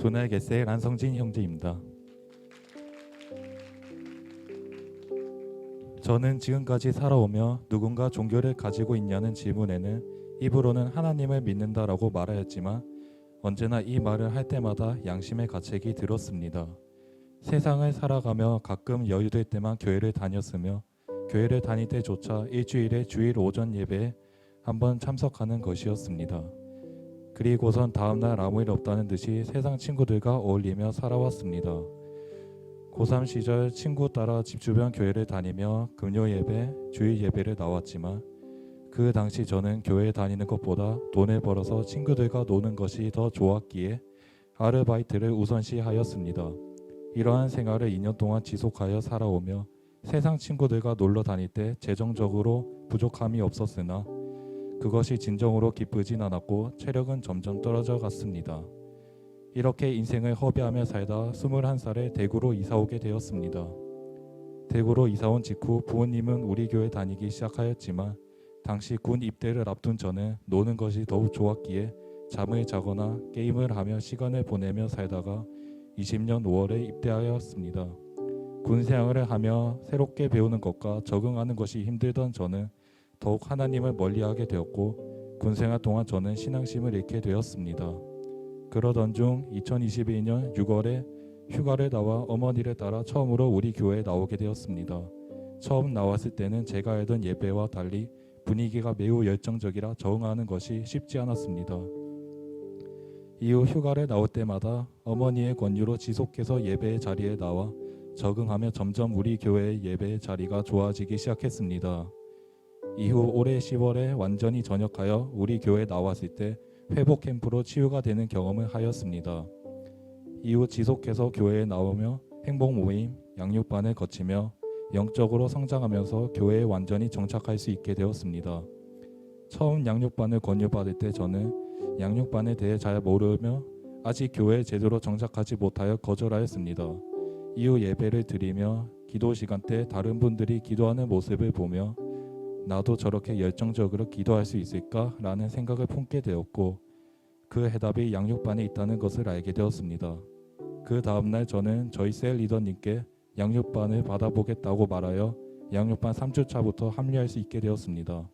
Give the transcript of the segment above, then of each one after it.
두뇌 개세의 란성진 형제입니다. 저는 지금까지 살아오며 누군가 종교를 가지고 있냐는 질문에는 입으로는 하나님을 믿는다라고 말하였지만 언제나 이 말을 할 때마다 양심의 가책이 들었습니다. 세상을 살아가며 가끔 여유될 때만 교회를 다녔으며 교회를 다닐 때조차 일주일에 주일 오전 예배에 한번 참석하는 것이었습니다. 그리고선 다음날 아무 일 없다는 듯이 세상 친구들과 어울리며 살아왔습니다. 고3 시절 친구 따라 집 주변 교회를 다니며 금요 예배, 주일 예배를 나왔지만 그 당시 저는 교회에 다니는 것보다 돈을 벌어서 친구들과 노는 것이 더 좋았기에 아르바이트를 우선시하였습니다. 이러한 생활을 2년 동안 지속하여 살아오며 세상 친구들과 놀러 다닐 때 재정적으로 부족함이 없었으나 그것이 진정으로 기쁘진 않았고 체력은 점점 떨어져 갔습니다. 이렇게 인생을 허비하며 살다 21살에 대구로 이사오게 되었습니다. 대구로 이사온 직후 부모님은 우리 교회 다니기 시작하였지만 당시 군 입대를 앞둔 저는 노는 것이 더욱 좋았기에 잠을 자거나 게임을 하며 시간을 보내며 살다가 20년 5월에 입대하였습니다. 군 생활을 하며 새롭게 배우는 것과 적응하는 것이 힘들던 저는 더욱 하나님을 멀리하게 되었고 군생활 동안 저는 신앙심을 잃게 되었습니다. 그러던 중 2021년 6월에 휴가를 나와 어머니를 따라 처음으로 우리 교회에 나오게 되었습니다. 처음 나왔을 때는 제가 알던 예배와 달리 분위기가 매우 열정적이라 적응하는 것이 쉽지 않았습니다. 이후 휴가를 나올 때마다 어머니의 권유로 지속해서 예배의 자리에 나와 적응하며 점점 우리 교회의 예배의 자리가 좋아지기 시작했습니다. 이후 올해 10월에 완전히 전역하여 우리 교회에 나왔을 때 회복 캠프로 치유가 되는 경험을 하였습니다. 이후 지속해서 교회에 나오며 행복 모임, 양육반을 거치며 영적으로 성장하면서 교회에 완전히 정착할 수 있게 되었습니다. 처음 양육반을 권유받을 때 저는 양육반에 대해 잘 모르며 아직 교회에 제대로 정착하지 못하여 거절하였습니다. 이후 예배를 드리며 기도 시간 때 다른 분들이 기도하는 모습을 보며 나도 저렇게 열정적으로 기도할 수 있을까? 라는 생각을 품게 되었고 그 해답이 양육반에 있다는 것을 알게 되었습니다. 그 다음날 저는 저희 셀 리더님께 양육반을 받아보겠다고 말하여 양육반 3주차부터 합류할 수 있게 되었습니다.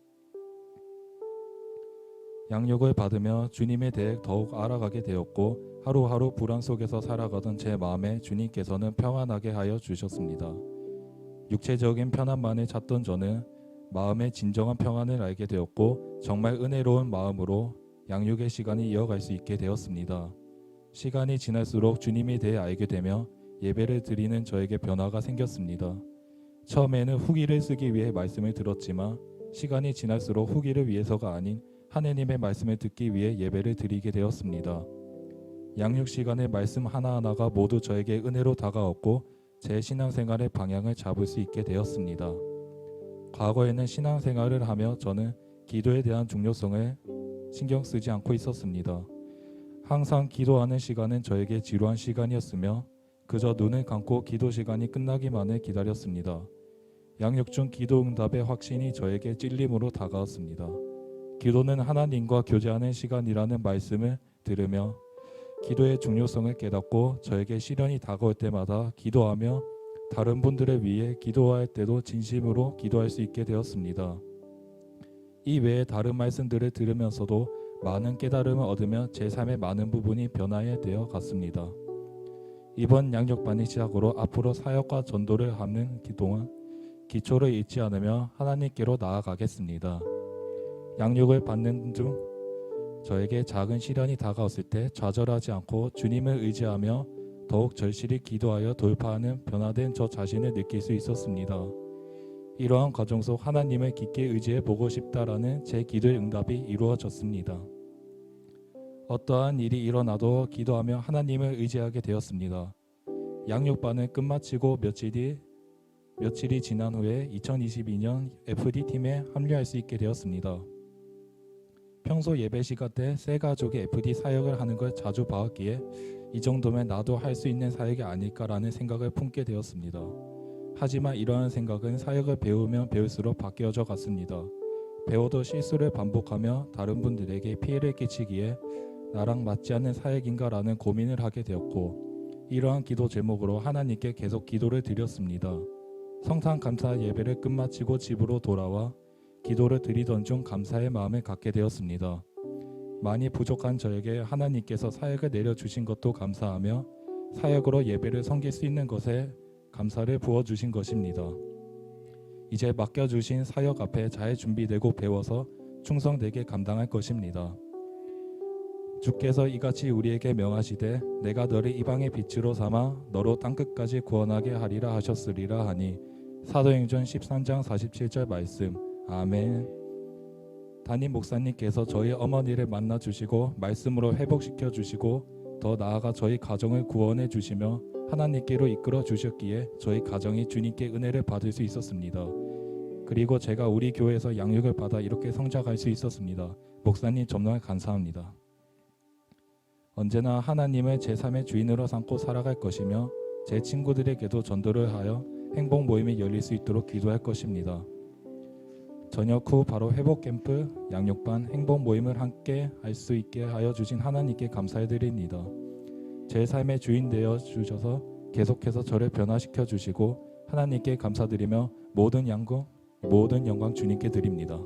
양육을 받으며 주님에 대해 더욱 알아가게 되었고 하루하루 불안 속에서 살아가던 제 마음에 주님께서는 평안하게 하여 주셨습니다. 육체적인 편안만을 찾던 저는 마음의 진정한 평안을 알게 되었고 정말 은혜로운 마음으로 양육의 시간이 이어갈 수 있게 되었습니다. 시간이 지날수록 주님에 대해 알게 되며 예배를 드리는 저에게 변화가 생겼습니다. 처음에는 후기를 쓰기 위해 말씀을 들었지만 시간이 지날수록 후기를 위해서가 아닌 하느님의 말씀을 듣기 위해 예배를 드리게 되었습니다. 양육 시간의 말씀 하나하나가 모두 저에게 은혜로 다가왔고 제 신앙생활의 방향을 잡을 수 있게 되었습니다. 과거에는 신앙생활을 하며 저는 기도에 대한 중요성을 신경 쓰지 않고 있었습니다. 항상 기도하는 시간은 저에게 지루한 시간이었으며 그저 눈을 감고 기도 시간이 끝나기만을 기다렸습니다. 양육 중 기도 응답의 확신이 저에게 찔림으로 다가왔습니다. 기도는 하나님과 교제하는 시간이라는 말씀을 들으며 기도의 중요성을 깨닫고 저에게 시련이 다가올 때마다 기도하며 다른 분들을 위해 기도할 때도 진심으로 기도할 수 있게 되었습니다. 이 외에 다른 말씀들을 들으면서도 많은 깨달음을 얻으며 제 삶의 많은 부분이 변화해 되어 갔습니다. 이번 양육반의 시작으로 앞으로 사역과 전도를 하는 동안 기초를 잃지 않으며 하나님께로 나아가겠습니다. 양육을 받는 중 저에게 작은 시련이 다가왔을 때 좌절하지 않고 주님을 의지하며 더욱 절실히 기도하여 돌파하는 변화된 저 자신을 느낄 수 있었습니다. 이러한 과정 속 하나님을 깊게 의지해 보고 싶다라는 제 기도의 응답이 이루어졌습니다. 어떠한 일이 일어나도 기도하며 하나님을 의지하게 되었습니다. 양육반을 끝마치고 며칠이 지난 후에 2022년 FD팀에 합류할 수 있게 되었습니다. 평소 예배 시간 때 새 가족의 FD 사역을 하는 걸 자주 봐왔기에 이 정도면 나도 할 수 있는 사역이 아닐까라는 생각을 품게 되었습니다. 하지만 이러한 생각은 사역을 배우면 배울수록 바뀌어져 갔습니다. 배워도 실수를 반복하며 다른 분들에게 피해를 끼치기에 나랑 맞지 않는 사역인가라는 고민을 하게 되었고, 이러한 기도 제목으로 하나님께 계속 기도를 드렸습니다. 성탄 감사 예배를 끝마치고 집으로 돌아와 기도를 드리던 중 감사의 마음을 갖게 되었습니다. 많이 부족한 저에게 하나님께서 사역을 내려주신 것도 감사하며 사역으로 예배를 섬길 수 있는 것에 감사를 부어주신 것입니다. 이제 맡겨주신 사역 앞에 잘 준비되고 배워서 충성되게 감당할 것입니다. 주께서 이같이 우리에게 명하시되 내가 너를 이방의 빛으로 삼아 너로 땅끝까지 구원하게 하리라 하셨으리라 하니 사도행전 13장 47절 말씀. 아멘. 담임 목사님께서 저희 어머니를 만나 주시고 말씀으로 회복시켜 주시고 더 나아가 저희 가정을 구원해 주시며 하나님께로 이끌어 주셨기에 저희 가정이 주님께 은혜를 받을 수 있었습니다. 그리고 제가 우리 교회에서 양육을 받아 이렇게 성장할 수 있었습니다. 목사님 정말 감사합니다. 언제나 하나님을 제 삶의 주인으로 삼고 살아갈 것이며 제 친구들에게도 전도를 하여 행복 모임이 열릴 수 있도록 기도할 것입니다. 저녁 후 바로 회복 캠프, 양육반, 행복 모임을 함께 할 수 있게 하여 주신 하나님께 감사드립니다. 제 삶의 주인 되어 주셔서 계속해서 저를 변화시켜 주시고 하나님께 감사드리며 모든 영광 주님께 드립니다.